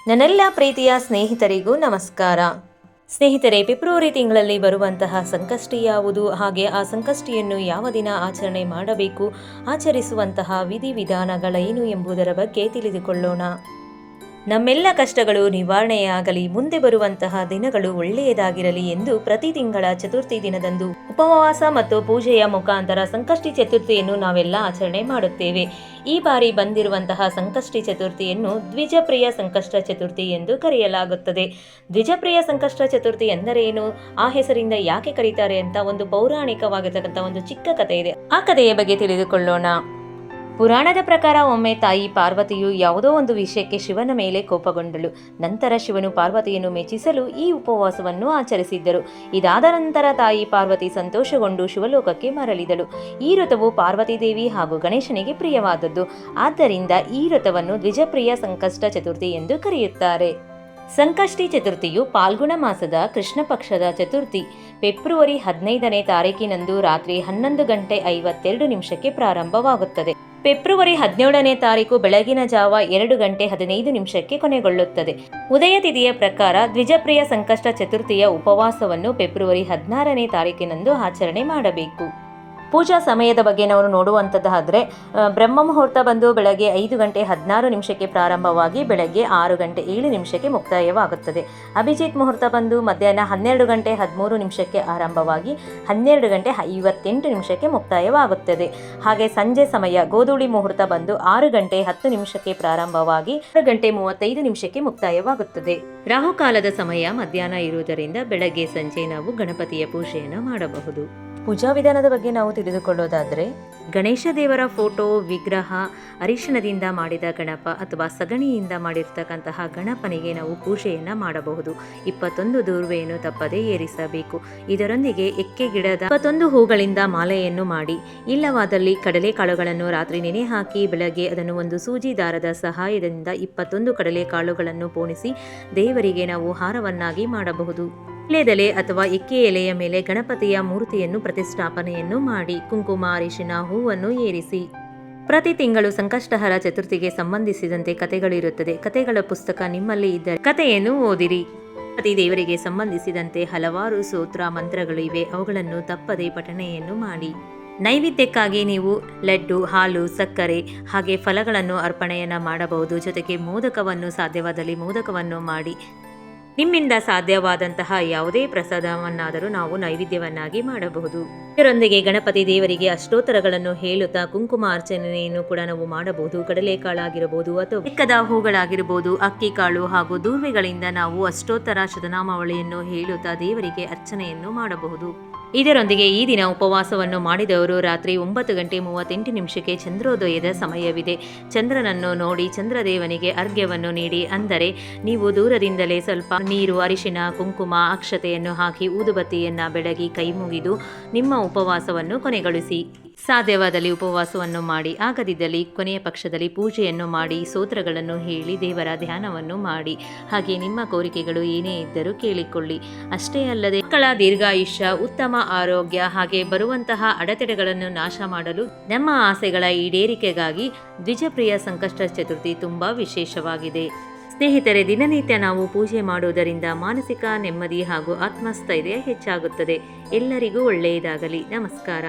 ನನ್ನೆಲ್ಲ ಪ್ರೀತಿಯ ಸ್ನೇಹಿತರಿಗೂ ನಮಸ್ಕಾರ. ಸ್ನೇಹಿತರೆ, ಫೆಬ್ರವರಿ ತಿಂಗಳಲ್ಲಿ ಬರುವಂತಹ ಸಂಕಷ್ಟಿ ಯಾವುದು, ಹಾಗೆ ಆ ಸಂಕಷ್ಟಿಯನ್ನು ಯಾವ ದಿನ ಆಚರಣೆ ಮಾಡಬೇಕು, ಆಚರಿಸುವಂತಹ ವಿಧಿವಿಧಾನಗಳೇನು ಎಂಬುದರ ಬಗ್ಗೆ ತಿಳಿದುಕೊಳ್ಳೋಣ. ನಮ್ಮೆಲ್ಲ ಕಷ್ಟಗಳು ನಿವಾರಣೆಯಾಗಲಿ, ಮುಂದೆ ಬರುವಂತಹ ದಿನಗಳು ಒಳ್ಳೆಯದಾಗಿರಲಿ ಎಂದು ಪ್ರತಿ ತಿಂಗಳ ಚತುರ್ಥಿ ದಿನದಂದು ಉಪವಾಸ ಮತ್ತು ಪೂಜೆಯ ಮುಖಾಂತರ ಸಂಕಷ್ಟಿ ಚತುರ್ಥಿಯನ್ನು ನಾವೆಲ್ಲ ಆಚರಣೆ ಮಾಡುತ್ತೇವೆ. ಈ ಬಾರಿ ಬಂದಿರುವಂತಹ ಸಂಕಷ್ಟಿ ಚತುರ್ಥಿಯನ್ನು ದ್ವಿಜಪ್ರಿಯ ಸಂಕಷ್ಟ ಚತುರ್ಥಿ ಎಂದು ಕರೆಯಲಾಗುತ್ತದೆ. ದ್ವಿಜಪ್ರಿಯ ಸಂಕಷ್ಟ ಚತುರ್ಥಿ ಎಂದರೇನು, ಆ ಹೆಸರಿಂದ ಯಾಕೆ ಕರೀತಾರೆ ಅಂತ ಒಂದು ಪೌರಾಣಿಕವಾಗಿರತಕ್ಕಂಥ ಒಂದು ಚಿಕ್ಕ ಕಥೆ ಇದೆ. ಆ ಕಥೆಯ ಬಗ್ಗೆ ತಿಳಿದುಕೊಳ್ಳೋಣ. ಪುರಾಣದ ಪ್ರಕಾರ ಒಮ್ಮೆ ತಾಯಿ ಪಾರ್ವತಿಯು ಯಾವುದೋ ಒಂದು ವಿಷಯಕ್ಕೆ ಶಿವನ ಮೇಲೆ ಕೋಪಗೊಂಡಳು. ನಂತರ ಶಿವನು ಪಾರ್ವತಿಯನ್ನು ಮೆಚ್ಚಿಸಲು ಈ ಉಪವಾಸವನ್ನು ಆಚರಿಸಿದ್ದರು. ಇದಾದ ನಂತರ ತಾಯಿ ಪಾರ್ವತಿ ಸಂತೋಷಗೊಂಡು ಶಿವಲೋಕಕ್ಕೆ ಮರಳಿದಳು. ಈ ವ್ರತವು ಪಾರ್ವತಿ ದೇವಿ ಹಾಗೂ ಗಣೇಶನಿಗೆ ಪ್ರಿಯವಾದದ್ದು. ಆದ್ದರಿಂದ ಈ ವ್ರತವನ್ನು ದ್ವಿಜಪ್ರಿಯ ಸಂಕಷ್ಟ ಚತುರ್ಥಿ ಎಂದು ಕರೆಯುತ್ತಾರೆ. ಸಂಕಷ್ಟಿ ಚತುರ್ಥಿಯು ಫಾಲ್ಗುಣ ಮಾಸದ ಕೃಷ್ಣ ಪಕ್ಷದ ಚತುರ್ಥಿ ಫೆಬ್ರವರಿ 15ನೇ ತಾರೀಕಿನಂದು ರಾತ್ರಿ 11:52 ಪ್ರಾರಂಭವಾಗುತ್ತದೆ. ಫೆಬ್ರವರಿ 17ನೇ ತಾರೀಕು ಬೆಳಗಿನ ಜಾವ 2:15 ಕೊನೆಗೊಳ್ಳುತ್ತದೆ. ಉದಯ ತಿಥಿಯ ಪ್ರಕಾರ ದ್ವಿಜಪ್ರಿಯ ಸಂಕಷ್ಟ ಚತುರ್ಥಿಯ ಉಪವಾಸವನ್ನು ಫೆಬ್ರವರಿ 16ನೇ ತಾರೀಕಿನಂದು ಆಚರಣೆ ಮಾಡಬೇಕು. ಪೂಜಾ ಸಮಯದ ಬಗ್ಗೆ ನಾವು ನೋಡುವಂಥದ್ದಾದರೆ ಬ್ರಹ್ಮ ಮುಹೂರ್ತ ಬಂದು ಬೆಳಗ್ಗೆ 5:16 ಪ್ರಾರಂಭವಾಗಿ ಬೆಳಗ್ಗೆ 6:07 ಮುಕ್ತಾಯವಾಗುತ್ತದೆ. ಅಭಿಜಿತ್ ಮುಹೂರ್ತ ಬಂದು ಮಧ್ಯಾಹ್ನ 12:13 ಆರಂಭವಾಗಿ 12:58 ಮುಕ್ತಾಯವಾಗುತ್ತದೆ. ಹಾಗೆ ಸಂಜೆ ಸಮಯ ಗೋಧೂಳಿ ಮುಹೂರ್ತ ಬಂದು 6:10 ಪ್ರಾರಂಭವಾಗಿ 6:35 ಮುಕ್ತಾಯವಾಗುತ್ತದೆ. ರಾಹುಕಾಲದ ಸಮಯ ಮಧ್ಯಾಹ್ನ ಇರುವುದರಿಂದ ಬೆಳಗ್ಗೆ ಸಂಜೆ ನಾವು ಗಣಪತಿಯ ಪೂಜೆಯನ್ನು ಮಾಡಬಹುದು. ಪೂಜಾ ವಿಧಾನದ ಬಗ್ಗೆ ನಾವು ತಿಳಿದುಕೊಳ್ಳೋದಾದರೆ, ಗಣೇಶ ದೇವರ ಫೋಟೋ, ವಿಗ್ರಹ, ಅರಿಶಿಣದಿಂದ ಮಾಡಿದ ಗಣಪ ಅಥವಾ ಸಗಣಿಯಿಂದ ಮಾಡಿರ್ತಕ್ಕಂತಹ ಗಣಪನಿಗೆ ನಾವು ಪೂಜೆಯನ್ನು ಮಾಡಬಹುದು. 21 ದೂರ್ವೆಯನ್ನು ತಪ್ಪದೇ ಏರಿಸಬೇಕು. ಇದರೊಂದಿಗೆ ಎಕ್ಕೆ ಗಿಡದ 21 ಹೂಗಳಿಂದ ಮಾಲೆಯನ್ನು ಮಾಡಿ, ಇಲ್ಲವಾದಲ್ಲಿ ಕಡಲೆಕಾಳುಗಳನ್ನು ರಾತ್ರಿ ನೆನೆ ಹಾಕಿ ಬೆಳಗ್ಗೆ ಅದನ್ನು ಒಂದು ಸೂಜಿ ದಾರದ ಸಹಾಯದಿಂದ 21 ಕಡಲೆಕಾಳುಗಳನ್ನು ಪೋಣಿಸಿ ದೇವರಿಗೆ ನಾವು ಹಾರವನ್ನಾಗಿ ಮಾಡಬಹುದು. ವೀಳ್ಯದೆಲೆ ಅಥವಾ ಎಕ್ಕೆ ಎಲೆಯ ಮೇಲೆ ಗಣಪತಿಯ ಮೂರ್ತಿಯನ್ನು ಪ್ರತಿಷ್ಠಾಪನೆಯನ್ನು ಮಾಡಿ ಕುಂಕುಮ, ಅರಿಶಿನ, ಹೂವನ್ನು ಏರಿಸಿ. ಪ್ರತಿ ತಿಂಗಳು ಸಂಕಷ್ಟಹರ ಚತುರ್ಥಿಗೆ ಸಂಬಂಧಿಸಿದಂತೆ ಕಥೆಗಳಿರುತ್ತದೆ. ಕಥೆಗಳ ಪುಸ್ತಕ ನಿಮ್ಮಲ್ಲಿ ಇದ್ದರೆ ಕಥೆಯನ್ನು ಓದಿರಿ. ಗಣಪತಿ ದೇವರಿಗೆ ಸಂಬಂಧಿಸಿದಂತೆ ಹಲವಾರು ಸ್ತೋತ್ರ ಮಂತ್ರಗಳಿವೆ. ಅವುಗಳನ್ನು ತಪ್ಪದೇ ಪಠಣೆಯನ್ನು ಮಾಡಿ. ನೈವೇದ್ಯಕ್ಕಾಗಿ ನೀವು ಲಡ್ಡು, ಹಾಲು, ಸಕ್ಕರೆ ಹಾಗೆ ಫಲಗಳನ್ನು ಅರ್ಪಣೆಯನ್ನು ಮಾಡಬಹುದು. ಜೊತೆಗೆ ಮೋದಕವನ್ನು ಸಾಧ್ಯವಾದಲ್ಲಿ ಮೋದಕವನ್ನು ಮಾಡಿ ನಿಮ್ಮಿಂದ ಸಾಧ್ಯವಾದಂತಹ ಯಾವುದೇ ಪ್ರಸಾದವನ್ನಾದರೂ ನಾವು ನೈವೇದ್ಯವನ್ನಾಗಿ ಮಾಡಬಹುದು. ಇದರೊಂದಿಗೆ ಗಣಪತಿ ದೇವರಿಗೆ ಅಷ್ಟೋತ್ತರಗಳನ್ನು ಹೇಳುತ್ತಾ ಕುಂಕುಮ ಅರ್ಚನೆಯನ್ನು ಕೂಡ ನಾವು ಮಾಡಬಹುದು. ಕಡಲೆಕಾಳಾಗಿರಬಹುದು ಅಥವಾ ಬೆಕ್ಕದ ಹೂಗಳಾಗಿರಬಹುದು, ಅಕ್ಕಿ ಕಾಳು ಹಾಗೂ ದೂರ್ವೆಗಳಿಂದ ನಾವು ಅಷ್ಟೋತ್ತರ ಶತನಾಮಾವಳಿಯನ್ನು ಹೇಳುತ್ತಾ ದೇವರಿಗೆ ಅರ್ಚನೆಯನ್ನು ಮಾಡಬಹುದು. ಇದರೊಂದಿಗೆ ಈ ದಿನ ಉಪವಾಸವನ್ನು ಮಾಡಿದವರು ರಾತ್ರಿ 9:38 ಚಂದ್ರೋದಯದ ಸಮಯವಿದೆ. ಚಂದ್ರನನ್ನು ನೋಡಿ ಚಂದ್ರದೇವನಿಗೆ ಅರ್ಘ್ಯವನ್ನು ನೀಡಿ. ಅಂದರೆ ನೀವು ದೂರದಿಂದಲೇ ಸ್ವಲ್ಪ ನೀರು, ಅರಿಶಿನ, ಕುಂಕುಮ, ಅಕ್ಷತೆಯನ್ನು ಹಾಕಿ ಊದುಬತ್ತಿಯನ್ನು ಬೆಳಗಿ ಕೈ ಮುಗಿದು ನಿಮ್ಮ ಉಪವಾಸವನ್ನು ಕೊನೆಗೊಳಿಸಿ. ಸಾಧ್ಯವಾದಲ್ಲಿ ಉಪವಾಸವನ್ನು ಮಾಡಿ, ಆಗದಿದ್ದಲ್ಲಿ ಕೊನೆಯ ಪಕ್ಷದಲ್ಲಿ ಪೂಜೆಯನ್ನು ಮಾಡಿ, ಸ್ತೋತ್ರಗಳನ್ನು ಹೇಳಿ ದೇವರ ಧ್ಯಾನವನ್ನು ಮಾಡಿ. ಹಾಗೆ ನಿಮ್ಮ ಕೋರಿಕೆಗಳು ಏನೇ ಇದ್ದರೂ ಕೇಳಿಕೊಳ್ಳಿ. ಅಷ್ಟೇ ಅಲ್ಲದೆ ಮಕ್ಕಳ ದೀರ್ಘಾಯುಷ್ಯ, ಉತ್ತಮ ಆರೋಗ್ಯ ಹಾಗೆ ಬರುವಂತಹ ಅಡೆತಡೆಗಳನ್ನು ನಾಶ ಮಾಡಲು ನಮ್ಮ ಆಸೆಗಳ ಈಡೇರಿಕೆಗಾಗಿ ದ್ವಿಜಪ್ರಿಯ ಸಂಕಷ್ಟ ಚತುರ್ಥಿ ತುಂಬಾ ವಿಶೇಷವಾಗಿದೆ. ಸ್ನೇಹಿತರೆ, ದಿನನಿತ್ಯ ನಾವು ಪೂಜೆ ಮಾಡುವುದರಿಂದ ಮಾನಸಿಕ ನೆಮ್ಮದಿ ಹಾಗೂ ಆತ್ಮಸ್ಥೈರ್ಯ ಹೆಚ್ಚಾಗುತ್ತದೆ. ಎಲ್ಲರಿಗೂ ಒಳ್ಳೆಯದಾಗಲಿ. ನಮಸ್ಕಾರ.